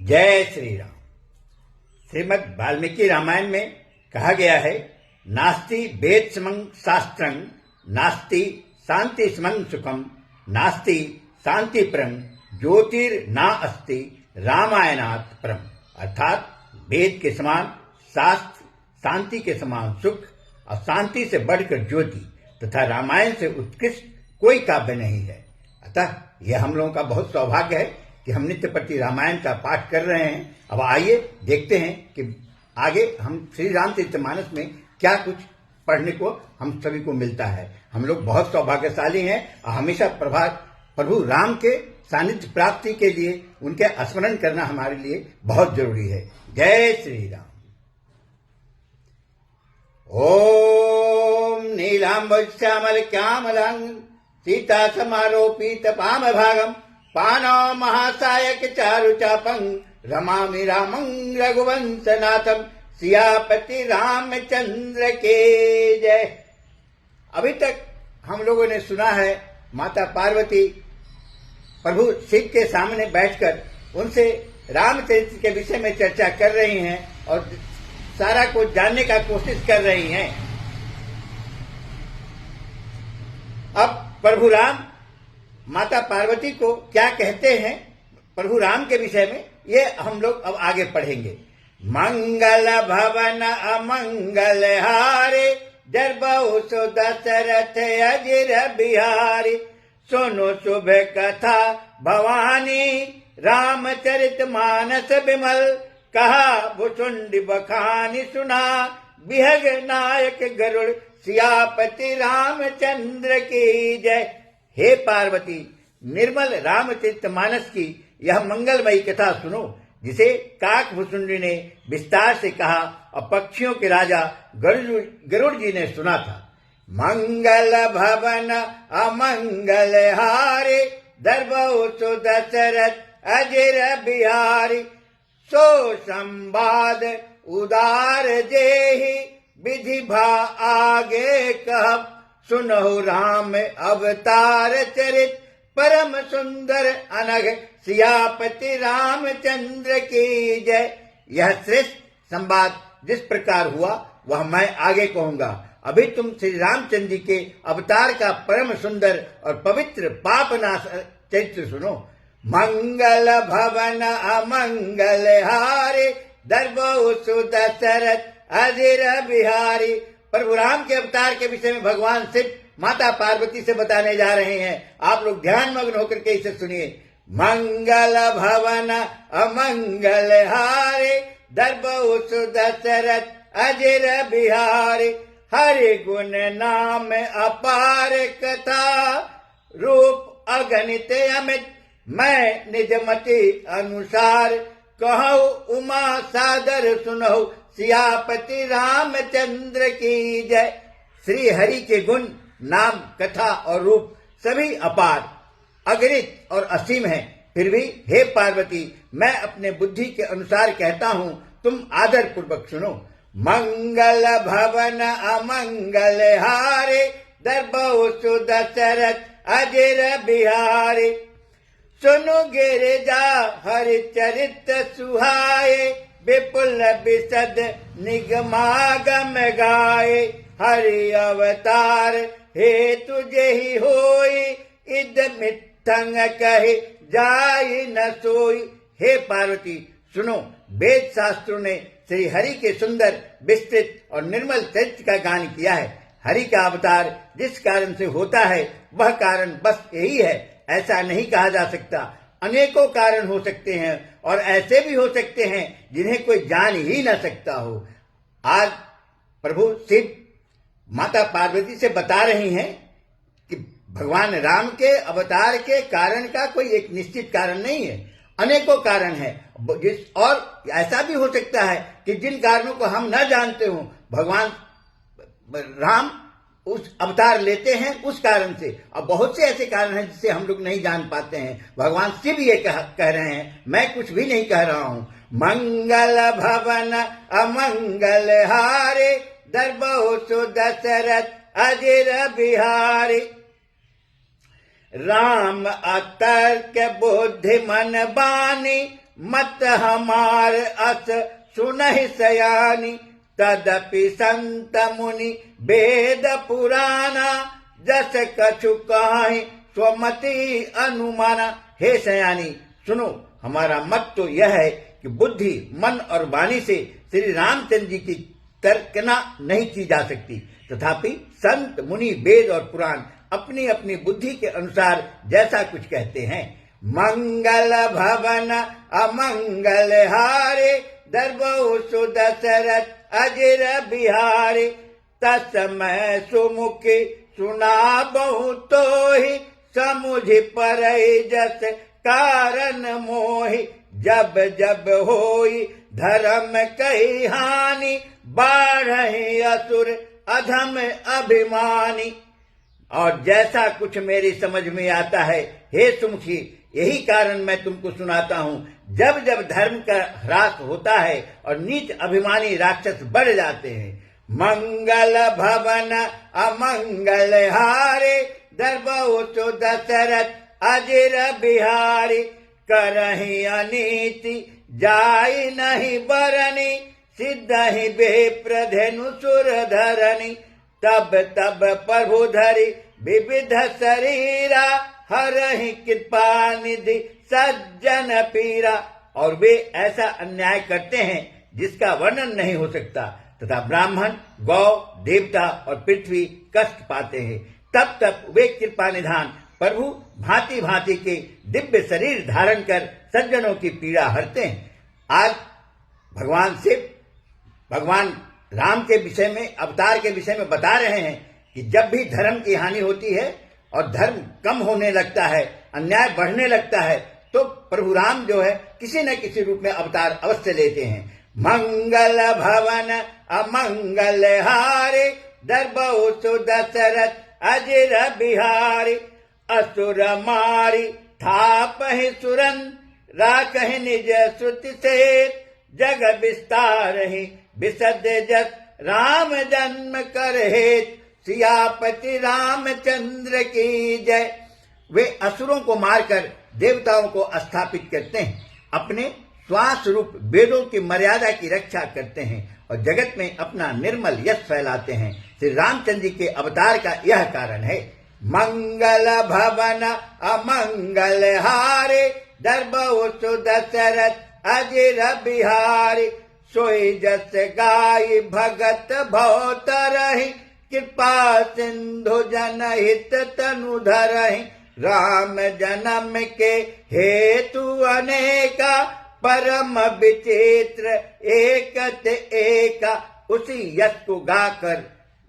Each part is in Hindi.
जय श्री राम। श्रीमद् वाल्मीकि रामायण में कहा गया है, नास्ति वेद समं शास्त्रं, नास्ति शांति समं सुखम, नास्ति शांति परं ज्योतिर्ना अस्ति रामायणात् परम। अर्थात वेद के समान शास्त्र, शांति के समान सुख और शांति से बढ़कर ज्योति तथा रामायण से उत्कृष्ट कोई काव्य नहीं है। अतः यह हम लोगों का बहुत सौभाग्य है कि हम नित्य प्रति रामायण का पाठ कर रहे हैं। अब आइए देखते हैं कि आगे हम श्री रामचरितमानस में क्या कुछ पढ़ने को हम सभी को मिलता है। हम लोग बहुत सौभाग्यशाली हैं और हमेशा प्रभु राम के सानिध्य प्राप्ति के लिए उनके स्मरण करना हमारे लिए बहुत जरूरी है। जय श्री राम। ओम नीलांबुश्यामल श्यामलांग सीता समारोपित पाम भागम पानो महासायक चारु चापं रमामि रामं रघुवंशनाथम सियापति रामचंद्र के जय। अभी तक हम लोगों ने सुना है माता पार्वती प्रभु शिव के सामने बैठकर उनसे रामचरित्र के विषय में चर्चा कर रही हैं और सारा कुछ जानने का कोशिश कर रही हैं। अब प्रभु राम माता पार्वती को क्या कहते हैं प्रभु राम के विषय में, ये हम लोग अब आगे पढ़ेंगे। मंगल भवन अमंगल हारे जरबहु सो दशरथ अजिर बिहारी सुनो शुभ कथा भवानी रामचरित मानस विमल कहा भुसुंडी बखानी सुना बिहग नायक गरुड़ सियापति रामचंद्र की जय। हे पार्वती, निर्मल रामचरितमानस की यह मंगलमयी कथा सुनो जिसे काक भुसुंडी ने विस्तार से कहा और पक्षियों के राजा गरुड़ जी ने सुना था। मंगल भवन अमंगल हारे दरबहु सो दशरथ अजिर बिहारी सो संवाद उदार जेहि विधि भा आगे कह सुनहु राम अवतार चरित परम सुंदर अनघ सियापति रामचंद्र की जय। यह श्रेष्ठ संवाद जिस प्रकार हुआ वह मैं आगे कहूंगा। अभी तुम श्री रामचंद्र जी के अवतार का परम सुंदर और पवित्र पापनाश चरित्र सुनो। मंगल भवन अमंगल हारे दरबहु सो दशरथ अजिर बिहारी। प्रभु राम के अवतार के विषय में भगवान शिव माता पार्वती से बताने जा रहे हैं। आप लोग ध्यान मग्न होकर के इसे सुनिए। मंगल भवन अमंगल हारे दरबहु सो दशरथ अजिर बिहारी हरि गुण नाम अपार कथा रूप अगणित अमित मैं निजमति अनुसार कहूँ उमा सादर सुनहु सियापति रामचंद्र की जय। श्री हरि के गुण नाम कथा और रूप सभी अपार अगणित और असीम हैं। फिर भी हे पार्वती, मैं अपने बुद्धि के अनुसार कहता हूँ, तुम आदर पूर्वक सुनो। मंगल भवन अमंगल हारे दरबहु सो दशरथ अजिर बिहारी सुनु गिरिजा हरि चरित सुहाए विपुल विशद निगमागम गाए हरि अवतार हे तुझे ही होई इद मिथंग कहे जाई न सोई। हे पार्वती सुनो, वेद शास्त्रों ने श्री हरि के सुंदर विस्तृत और निर्मल चरित्र का गान किया है। हरि का अवतार जिस कारण से होता है वह कारण बस यही है, ऐसा नहीं कहा जा सकता। अनेकों कारण हो सकते हैं और ऐसे भी हो सकते हैं जिन्हें कोई जान ही न सकता हो। आज प्रभु शिव माता पार्वती से बता रही हैं कि भगवान राम के अवतार के कारण का कोई एक निश्चित कारण नहीं है, अनेकों कारण है। और ऐसा भी हो सकता है कि जिन कारणों को हम न जानते हो भगवान राम उस अवतार लेते हैं उस कारण से। और बहुत से ऐसे कारण हैं जिसे हम लोग नहीं जान पाते हैं। भगवान शिव ये कह रहे हैं, मैं कुछ भी नहीं कह रहा हूं। मंगल भवन अमंगल हारे दरबहु सो दशरथ अजिर बिहारी राम अतर्क बुद्धि मन बानी, मत हमार अस सुनहि सयानी। तदपि संत मुनि वेद पुराना, जस कछु कहि स्वमति अनुमाना। हे सयानी सुनो, हमारा मत तो यह है कि बुद्धि मन और वाणी से श्री रामचंद्र जी की तर्कना नहीं की जा सकती, तथापि संत मुनि वेद और पुराण अपनी अपनी बुद्धि के अनुसार जैसा कुछ कहते हैं। मंगल भवन अमंगल हारे, दरबो सुदशरथ अजिर बिहारी। तस्मै सुमुखी सुना बहु तोहि, समुझि परहि जस कारण मोहि। जब जब होई धर्म कही हानि, बाढ़हि असुर अधम अभिमानी। और जैसा कुछ मेरी समझ में आता है हे सुमुखी, यही कारण मैं तुमको सुनाता हूँ। जब जब धर्म का ह्रास होता है और नीच अभिमानी राक्षस बढ़ जाते हैं। मंगल भवन अमंगल हारे, दरबो सो दशरथ अजिर बिहारी। करहि अनीति जाई नहीं बरनी, सिद्धहि बेप्रधेनु सुर धरनी। तब तब प्रभु धरि विविध शरीरा, हरहि कृपा निधि सज्जन पीरा। और वे ऐसा अन्याय करते हैं जिसका वर्णन नहीं हो सकता, तथा ब्राह्मण गौ देवता और पृथ्वी कष्ट पाते हैं। तब तक वे कृपा निधान प्रभु भांति भांति के दिव्य शरीर धारण कर सज्जनों की पीड़ा हरते हैं। आज भगवान शिव भगवान राम के विषय में, अवतार के विषय में बता रहे हैं कि जब भी धर्म की हानि होती है और धर्म कम होने लगता है, अन्याय बढ़ने लगता है, तो प्रभु राम जो है किसी न किसी रूप में अवतार अवश्य लेते हैं। मंगल भवन अमंगल हारे, दरबो सो दशरथ अजिर बिहारी। असुर मारी थापहि सुरन, राखहि निज श्रुति से। जग विस्तारहि विशद जस, राम जन्म कर हेत। सियापति रामचंद्र की जय। वे असुरों को मारकर देवताओं को स्थापित करते हैं, अपने श्वास रूप वेदों की मर्यादा की रक्षा करते हैं और जगत में अपना निर्मल यश फैलाते हैं। श्री रामचंद्र जी के अवतार का यह कारण है। मंगल भवन अमंगल हारे, दरबो सो दशरथ अजिर बिहारी। सोई जस गाय भगत भौत रही, कृपा सिंधु जनहित तनु धरहि। राम जन्म के हेतु अनेका, परम विचित्र एकत एका। उसी यश को गा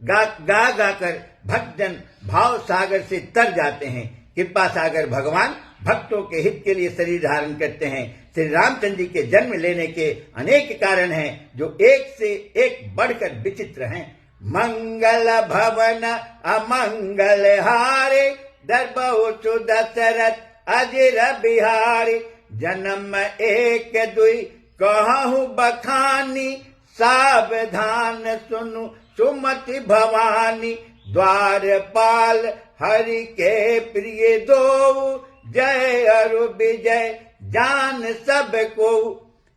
गाकर भक्तजन भाव सागर से तर जाते हैं। कृपा सागर भगवान भक्तों के हित के लिए शरीर धारण करते हैं। श्री रामचंद्र जी के जन्म लेने के अनेक कारण हैं जो एक से एक बढ़कर विचित्र हैं। मंगल भवन अमंगल हारे, दरबो सो दशरथ अजिर बिहारी। जन्म एक दुई कहूँ बखानी, सावधान सुनु सुमति भवानी। द्वारपाल हरि के प्रिय दो, जय अरु विजय जान सब को।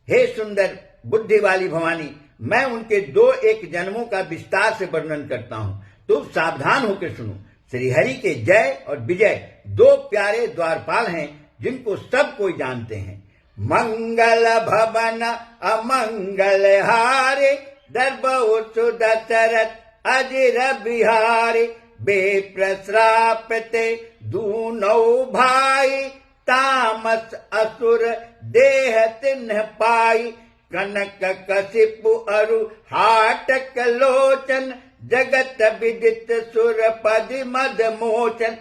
हे सुंदर बुद्धि वाली भवानी, मैं उनके दो एक जन्मों का विस्तार से वर्णन करता हूँ, तुम सावधान होकर सुनो। श्री हरि के जय और विजय दो प्यारे द्वारपाल हैं जिनको सब कोई जानते हैं। मंगल भवन अमंगल हारे, दरबो सो दशरथ अजिर बिहारी। बेप्रश्रापते दूनौ भाई, तामस असुर देह तिन्ह पाई। कनक कशिपु अरु हाटक लोचन, जगत विदित सुरपदि मद मोचन।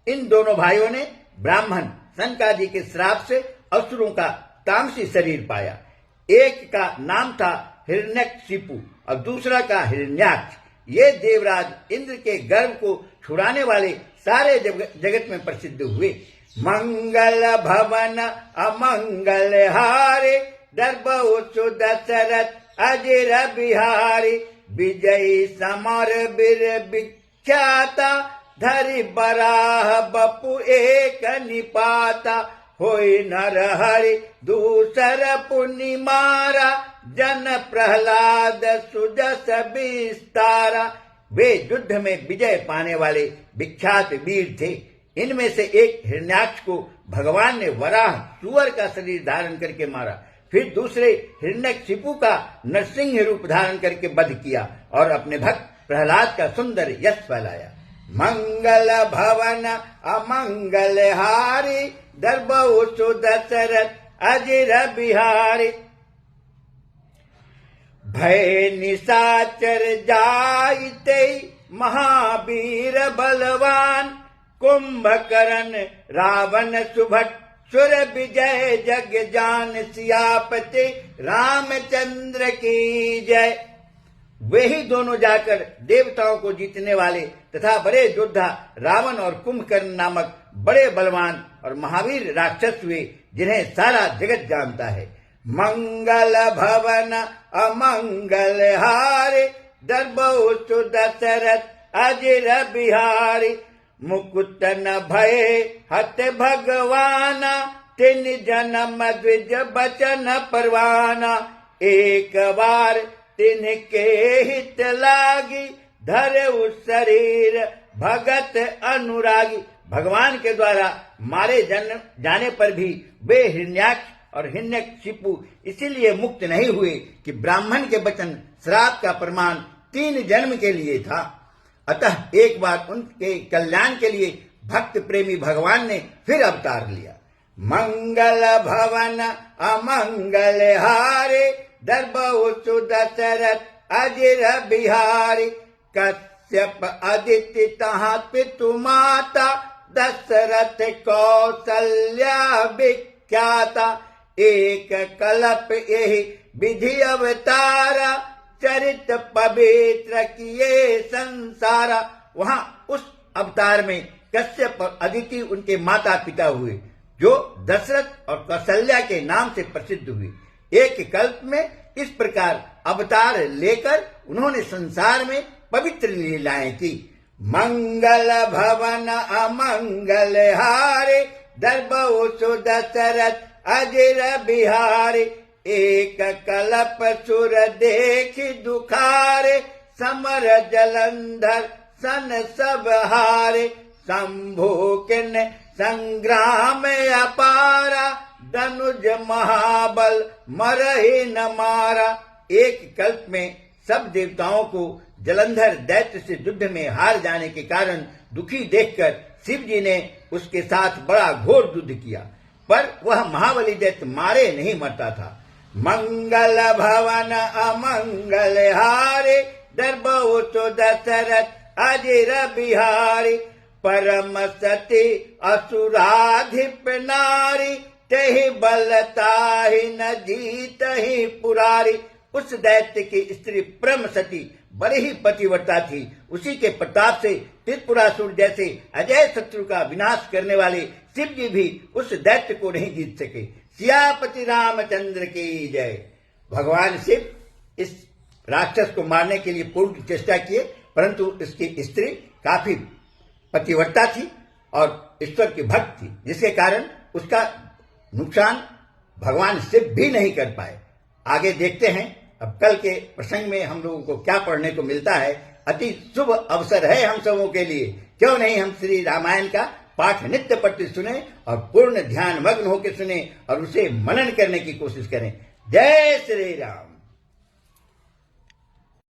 इन दोनों भाइयों ने ब्राह्मण सनकादि के श्राप से असुरों का तामसी शरीर पाया। एक का नाम था हिरण्यकशिपु और दूसरा का हिरण्याक्ष। ये देवराज इंद्र के गर्व को छुड़ाने वाले सारे जगत में प्रसिद्ध हुए। मंगल भवन अमंगल हारे, दरबो सो दशरथ अजिर बिहारी। विजयी समर वीर विख्याता, धरि बराह बपु एक निपाता, होई नर हरि दूसर पुनि मारा, जन प्रहलाद सुजस विस्तारा। वे युद्ध में विजय पाने वाले विख्यात वीर थे। इनमें से एक हिरण्याक्ष को भगवान ने वराह सुअर का शरीर धारण करके मारा, फिर दूसरे हिरण्यकशिपु का नरसिंह रूप धारण करके वध किया और अपने भक्त प्रहलाद का सुंदर यश फैलाया। मंगल भवन अमंगल हारी, दर्बऊ सुदशरथ अजिर बिहारी। भय निशाचर जाइते महावीर बलवान, कुंभकर्ण रावण सुभट सुर विजय जग जान, सियापति रामचंद्र की जय। वे ही दोनों जाकर देवताओं को जीतने वाले तथा बड़े योद्धा रावण और कुंभकर्ण नामक बड़े बलवान और महावीर राक्षस हुए, जिन्हें सारा जगत जानता है। मंगल भवन अमंगल हारे, दर्बऊ सुदशरथ अजिर बिहारी। मुकुट न भय हत भगवाना, तिन जन्म द्विज बचन परवाना। एक बार तिनके हित लागी, धरे उस शरीर भगत अनुरागी। भगवान के द्वारा मारे जाने पर भी वे हिरण्याक्ष और हिरण्यकशिपु इसीलिए मुक्त नहीं हुए कि ब्राह्मण के वचन श्राप का प्रमाण 3 जन्म के लिए था। अतः एक बार उनके कल्याण के लिए भक्त प्रेमी भगवान ने फिर अवतार लिया। मंगल भवन अमंगल हारे, दर्बऊ सुदशरथ अजिर बिहारी। कश्यप अदिति तहाँ पितु माता, दशरथ कौसल्या विख्याता। एक कल्प यही विधि अवतारा, चरित पवित्र किए संसारा। वहां उस अवतार में कश्यप और अदिति उनके माता पिता हुए, जो दशरथ और कौशल्या के नाम से प्रसिद्ध हुए। एक कल्प में इस प्रकार अवतार लेकर उन्होंने संसार में पवित्र लीलाएं की। मंगल भवन अमंगल हारे, दर्बऊ सुदशरथ अजिर बिहारी। एक कल्प सुर देख दुखारे, समर जलंधर सन सब हारे। शंभु किन संग्राम अपारा, धनुज महाबल मरहि न मारा। एक कल्प में सब देवताओं को जलंधर दैत्य से युद्ध में हार जाने के कारण दुखी देखकर शिव जी ने उसके साथ बड़ा घोर युद्ध किया, पर वह महाबली दैत्य मारे नहीं मरता था। मंगल भवन अमंगल हारे, दर्बऊ सुदशरथ अजिर बिहारी। परम सती असुराधिप नारी, तहि बलताहि न जीतहि पुरारी। उस दैत्य की स्त्री परम सती बड़ी ही पतिव्रता थी। उसी के प्रताप से त्रिपुरासुर जैसे अजय शत्रु का विनाश करने वाले शिव जी भी उस दैत्य को नहीं जीत सके। सियापति रामचंद्र की जय। भगवान शिव इस राक्षस को मारने के लिए पूर्ण चेष्टा किए, परंतु इसकी स्त्री काफी पतिव्रता थी और ईश्वर की भक्त थी, जिसके कारण उसका नुकसान भगवान शिव भी नहीं कर पाए। आगे देखते हैं अब कल के प्रसंग में हम लोगों को क्या पढ़ने को मिलता है। अति शुभ अवसर है हम सबों के लिए, क्यों नहीं हम श्री रामायण का पाठ नित्य पढ़ते सुने और पूर्ण ध्यान मग्न होकर सुने और उसे मनन करने की कोशिश करें। जय श्री राम।